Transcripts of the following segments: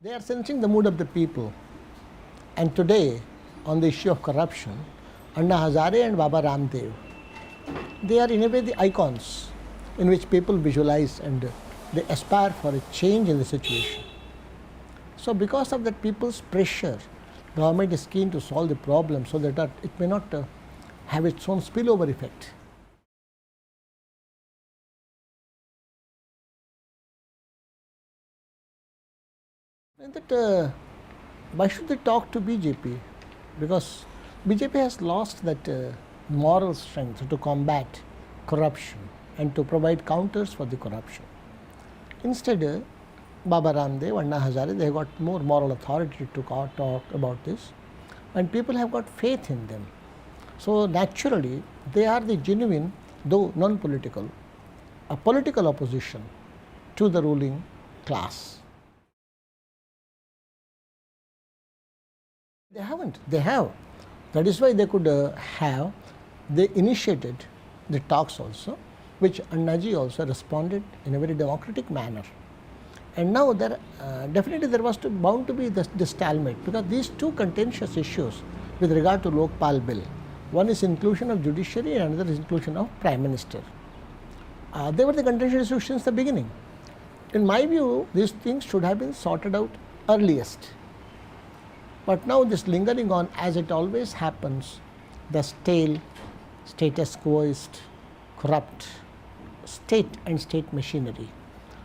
They are sensing the mood of the people. And today, on the issue of corruption, Anna Hazare and Baba Ramdev, they are in a way the icons in which people visualize and they aspire for a change in the situation. So because of that people's pressure, government is keen to solve the problem so that it may not have its own spillover effect. And that why should they talk to BJP? Because BJP has lost that moral strength to combat corruption and to provide counters for the corruption. Instead, Baba Ramdev, Anna Hazare, they have got more moral authority to talk about this, and people have got faith in them. So naturally, they are the genuine, though non-political, a political opposition to the ruling class. They haven't. They have. That is why they could have. They initiated the talks also, which Annaji also responded in a very democratic manner. And now there definitely there was bound to be this stalemate, because these two contentious issues with regard to Lokpal bill, one is inclusion of judiciary and another is inclusion of Prime Minister. They were the contentious issues since the beginning. In my view, these things should have been sorted out earliest. But now this lingering on, as it always happens, the stale, status quoist, corrupt state and state machinery.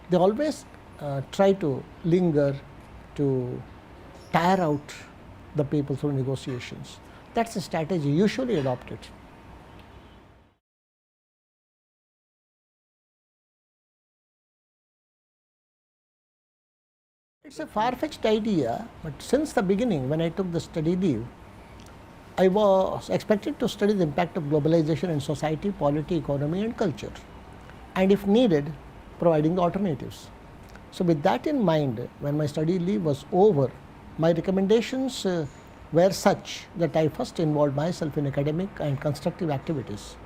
They always try to linger, to tire out the people through negotiations. That's a strategy usually adopted. It's a far-fetched idea, but since the beginning, when I took the study leave, I was expected to study the impact of globalization in society, polity, economy and culture, and if needed, providing the alternatives. So with that in mind, when my study leave was over, my recommendations were such that I first involved myself in academic and constructive activities,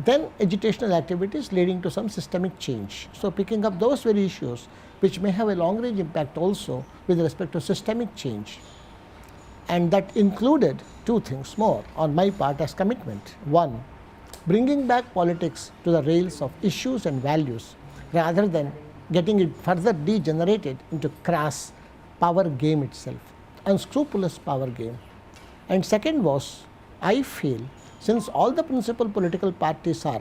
then educational activities leading to some systemic change. So picking up those very issues which may have a long range impact also with respect to systemic change. And that included two things more on my part as commitment. One, bringing back politics to the rails of issues and values rather than getting it further degenerated into crass power game itself, unscrupulous power game. And second was, I feel, since all the principal political parties are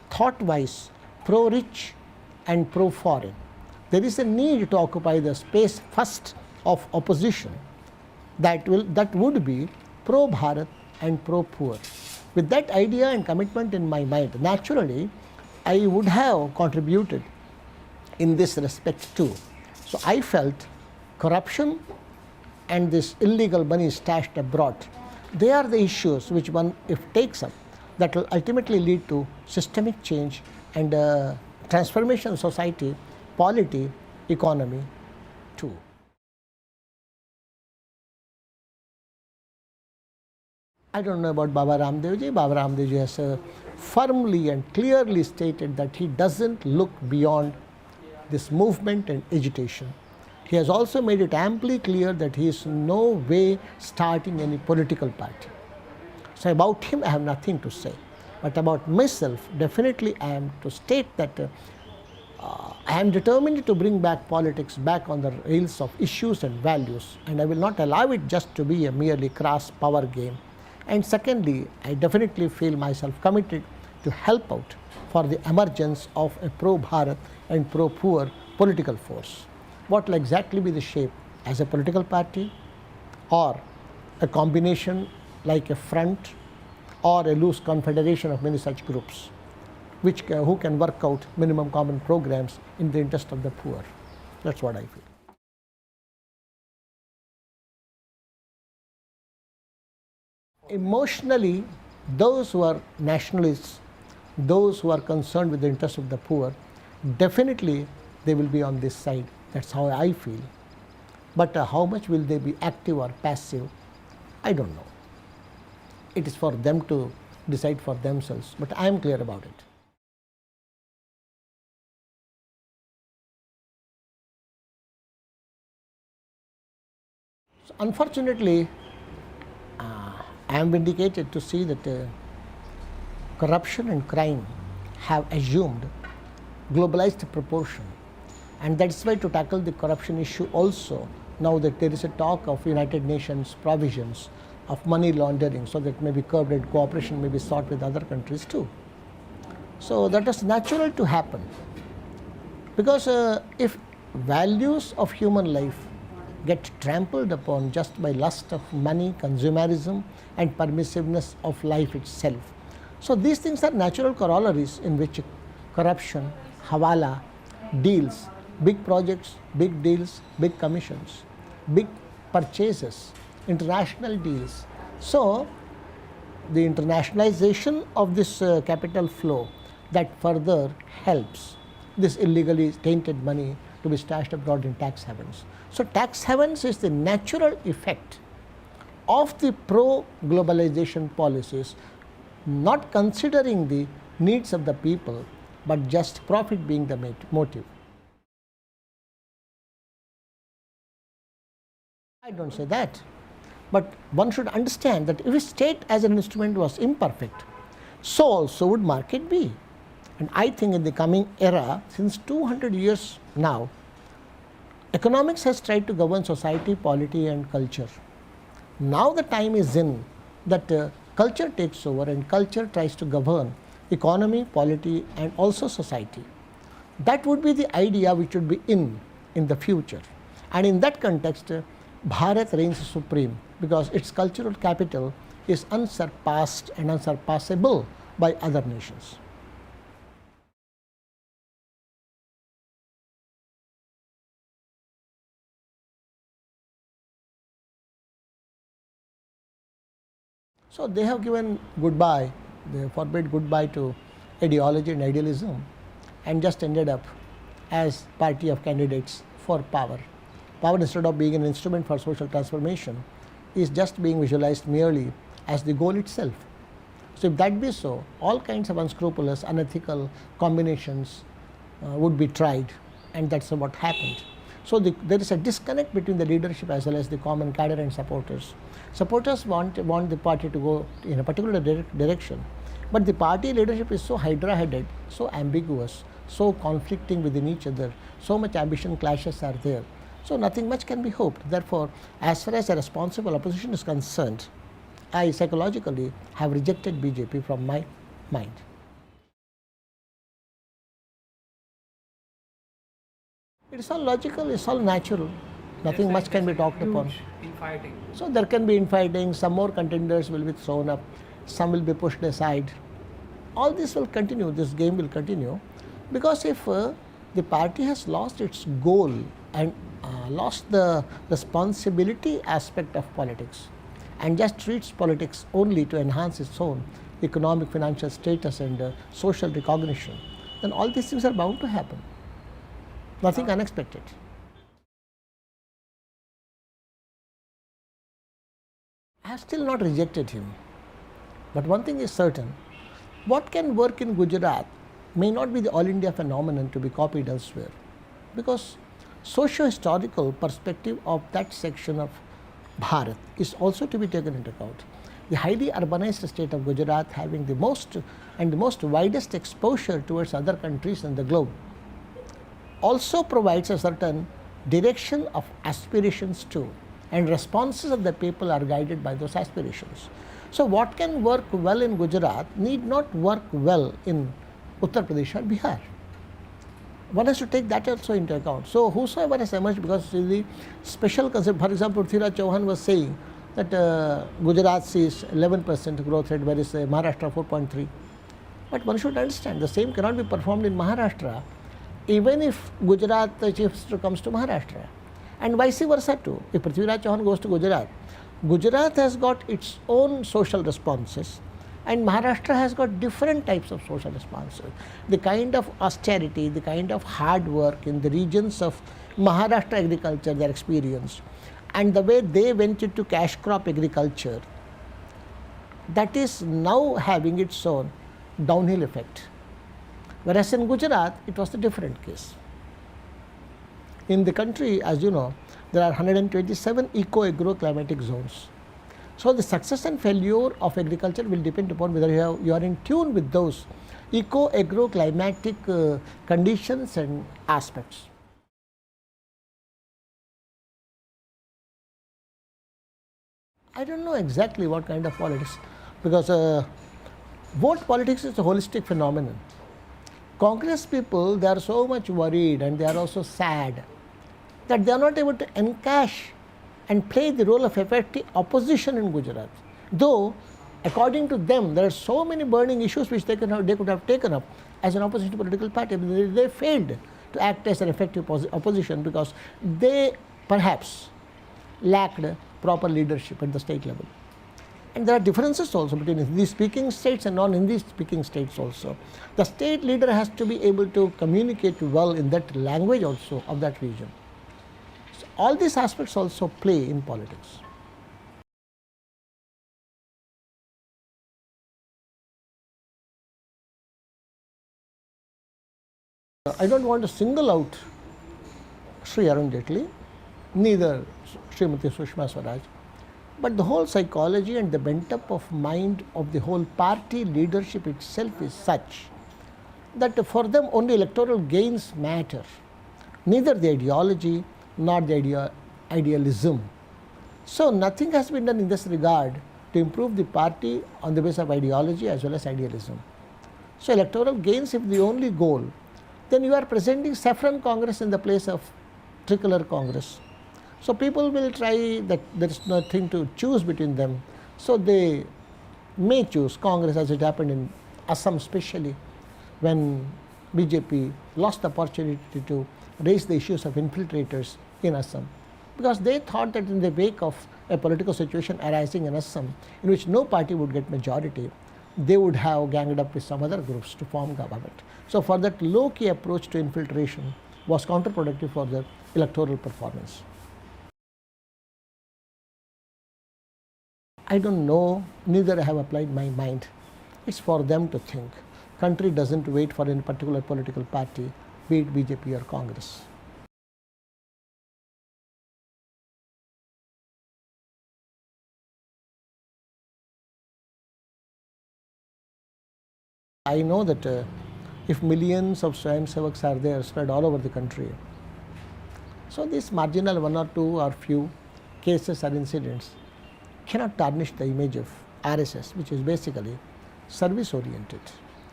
thought-wise pro-rich and pro-foreign, there is a need to occupy the space first of opposition that would be pro-Bharat and pro-poor. With that idea and commitment in my mind, naturally, I would have contributed in this respect too. So I felt corruption and this illegal money stashed abroad, they are the issues which one, if takes up, that will ultimately lead to systemic change and transformation of society, polity, economy too. I don't know about Baba Ramdev ji. Baba Ramdev ji has firmly and clearly stated that he doesn't look beyond this movement and agitation. He has also made it amply clear that he is no way starting any political party. So about him I have nothing to say. But about myself, definitely I am to state that I am determined to bring back politics back on the rails of issues and values, and I will not allow it just to be a merely crass power game. And secondly, I definitely feel myself committed to help out for the emergence of a pro-Bharat and pro-poor political force. What will exactly be the shape, as a political party or a combination like a front or a loose confederation of many such groups, who can work out minimum common programs in the interest of the poor. That's what I feel. Emotionally, those who are nationalists, those who are concerned with the interest of the poor, definitely they will be on this side. That's how I feel. But how much will they be active or passive, I don't know. It is for them to decide for themselves, but I am clear about it. So unfortunately, I am vindicated to see that corruption and crime have assumed globalized proportion, and that's why to tackle the corruption issue also, now that there is a talk of United Nations provisions of money laundering, so that may be curbed and cooperation may be sought with other countries too. So that is natural to happen, because if values of human life get trampled upon just by lust of money, consumerism and permissiveness of life itself. So these things are natural corollaries in which corruption, hawala, deals, big projects, big deals, big commissions, big purchases, international deals. So the internationalization of this capital flow that further helps this illegally tainted money to be stashed abroad in tax havens. So tax havens is the natural effect of the pro-globalization policies, not considering the needs of the people, but just profit being the motive. I don't say that, but one should understand that if a state as an instrument was imperfect, so also would market be. And I think in the coming era, since 200 years now, economics has tried to govern society, polity and culture. Now the time is in that culture takes over and culture tries to govern economy, polity and also society. That would be the idea which would be in the future. And in that context, Bharat reigns supreme because its cultural capital is unsurpassed and unsurpassable by other nations. So they have given goodbye, they forbade goodbye to ideology and idealism and just ended up as party of candidates for power. Power, instead of being an instrument for social transformation, is just being visualized merely as the goal itself. So if that be so, all kinds of unscrupulous, unethical combinations would be tried, and that's what happened. So there is a disconnect between the leadership as well as the common cadre and supporters. Supporters want the party to go in a particular direction, but the party leadership is so hydra-headed, so ambiguous, so conflicting within each other, so much ambition clashes are there. So nothing much can be hoped. Therefore, as far as a responsible opposition is concerned, I psychologically have rejected BJP from my mind. It is all logical, it is all natural. Nothing much can be talked upon. Infighting. So there can be infighting, some more contenders will be thrown up, some will be pushed aside. All this will continue, this game will continue, because if the party has lost its goal and lost the responsibility aspect of politics and just treats politics only to enhance its own economic, financial status and social recognition, then all these things are bound to happen. Nothing unexpected. I have still not rejected him, but one thing is certain: what can work in Gujarat may not be the all India phenomenon to be copied elsewhere, because socio-historical perspective of that section of Bharat is also to be taken into account. The highly urbanized state of Gujarat, having the most widest exposure towards other countries in the globe, also provides a certain direction of aspirations too, and responses of the people are guided by those aspirations. So what can work well in Gujarat need not work well in Uttar Pradesh or Bihar. One has to take that also into account. So whosoever has emerged, because the special concept, for example, Prithviraj Chauhan was saying that Gujarat sees 11% growth rate, whereas Maharashtra 4.3. But one should understand the same cannot be performed in Maharashtra, even if Gujarat the chief minister comes to Maharashtra, and vice versa too. If Prithviraj Chauhan goes to Gujarat, Gujarat has got its own social responses, and Maharashtra has got different types of social responses. The kind of austerity, the kind of hard work in the regions of Maharashtra agriculture they experienced, and the way they went into cash crop agriculture, that is now having its own downhill effect. Whereas in Gujarat, it was a different case. In the country, as you know, there are 127 eco-agro-climatic zones. So the success and failure of agriculture will depend upon whether you are in tune with those eco-agro-climatic conditions and aspects. I don't know exactly what kind of politics, because vote politics is a holistic phenomenon. Congress people, they are so much worried and they are also sad that they are not able to encash and play the role of effective opposition in Gujarat. Though, according to them, there are so many burning issues which they could have taken up as an opposition political party. They failed to act as an effective opposition because they perhaps lacked proper leadership at the state level. And there are differences also between Hindi speaking states and non-Hindi speaking states also. The state leader has to be able to communicate well in that language also of that region. So all these aspects also play in politics. I don't want to single out Sri Arun Jaitley, neither Srimati Sushma Swaraj, but the whole psychology and the bent up of mind of the whole party leadership itself is such that for them only electoral gains matter, neither the ideology nor the idealism. So nothing has been done in this regard to improve the party on the basis of ideology as well as idealism. So electoral gains if the only goal, then you are presenting saffron Congress in the place of tricolor Congress. So people will try that there is nothing to choose between them. So they may choose Congress, as it happened in Assam especially, when BJP lost the opportunity to raise the issues of infiltrators in Assam. Because they thought that in the wake of a political situation arising in Assam, in which no party would get majority, they would have ganged up with some other groups to form government. So for that low-key approach to infiltration was counterproductive for their electoral performance. I don't know, neither I have applied my mind. It's for them to think. Country doesn't wait for any particular political party, be it BJP or Congress. I know that if millions of Swayamsevaks are there spread all over the country, so these marginal one or two or few cases or incidents cannot tarnish the image of RSS, which is basically service oriented,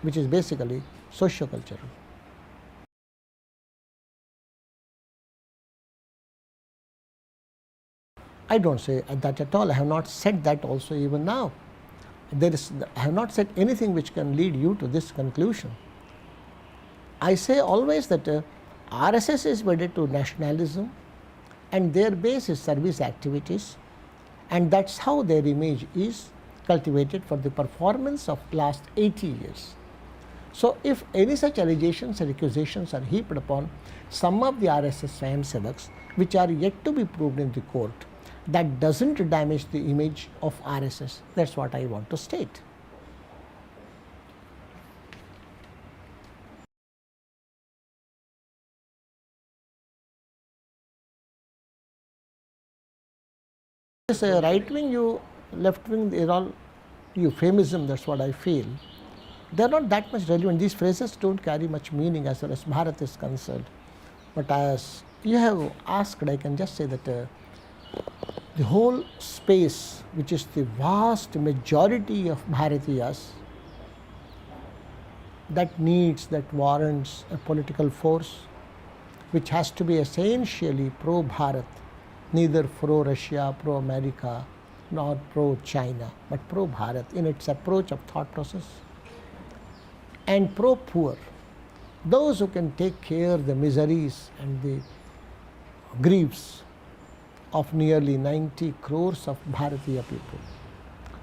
which is basically socio-cultural. I don't say that at all. I have not said that also even now. I have not said anything which can lead you to this conclusion. I say always that RSS is wedded to nationalism and their base is service activities, and that's how their image is cultivated for the performance of last 80 years. So if any such allegations or accusations are heaped upon some of the RSS Swayamsevaks which are yet to be proved in the court, that doesn't damage the image of RSS. That's what I want to state. This right wing, you left wing, they're all euphemism, that's what I feel. They're not that much relevant. These phrases don't carry much meaning as far as Bharat is concerned. But as you have asked, I can just say that the whole space, which is the vast majority of Bharatiyas, that warrants a political force which has to be essentially pro-Bharat, neither pro-Russia, pro-America, nor pro-China, but pro-Bharat in its approach of thought process, and pro-poor, those who can take care of the miseries and the griefs of nearly 90 crores of Bharatiya people.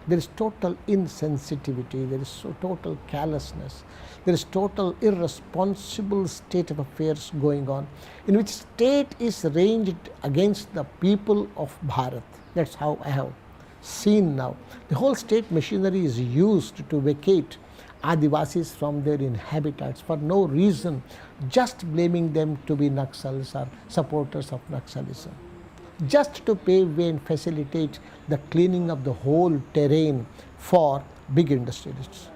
There is total insensitivity, there is total callousness, there is total irresponsible state of affairs going on, in which state is ranged against the people of Bharat. That's how I have seen now. The whole state machinery is used to vacate Adivasis from their inhabitants for no reason, just blaming them to be Naxals or supporters of Naxalism, just to pave way and facilitate the cleaning of the whole terrain for big industrialists.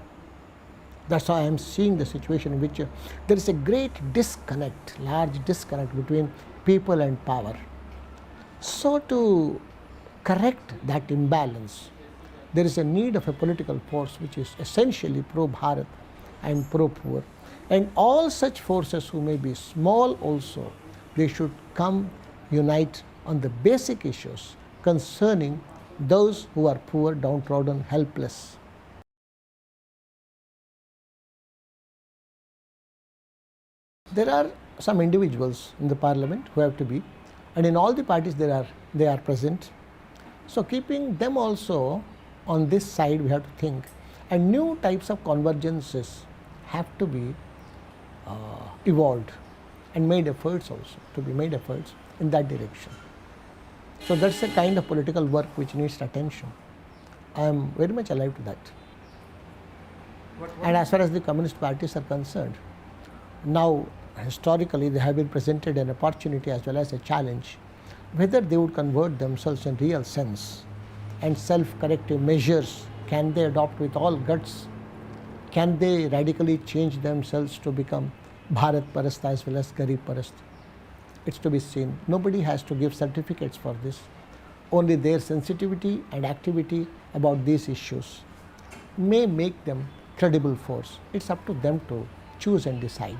That's how I am seeing the situation in which there is a great disconnect, large disconnect between people and power. So to correct that imbalance, there is a need of a political force which is essentially pro-Bharat and pro-poor. And all such forces who may be small also, they should come unite on the basic issues concerning those who are poor, downtrodden, helpless. There are some individuals in the parliament who have to be, and in all the parties they are present. So keeping them also on this side, we have to think, and new types of convergences have to be evolved and made efforts also, to be made efforts in that direction. So that's a kind of political work which needs attention. I am very much alive to that. And as far as the communist parties are concerned, now historically they have been presented an opportunity as well as a challenge, whether they would convert themselves in real sense, and self-corrective measures can they adopt with all guts, can they radically change themselves to become Bharat Parast as well as Garib Parast. It's to be seen. Nobody has to give certificates for this. Only their sensitivity and activity about these issues may make them credible force. It's up to them to choose and decide.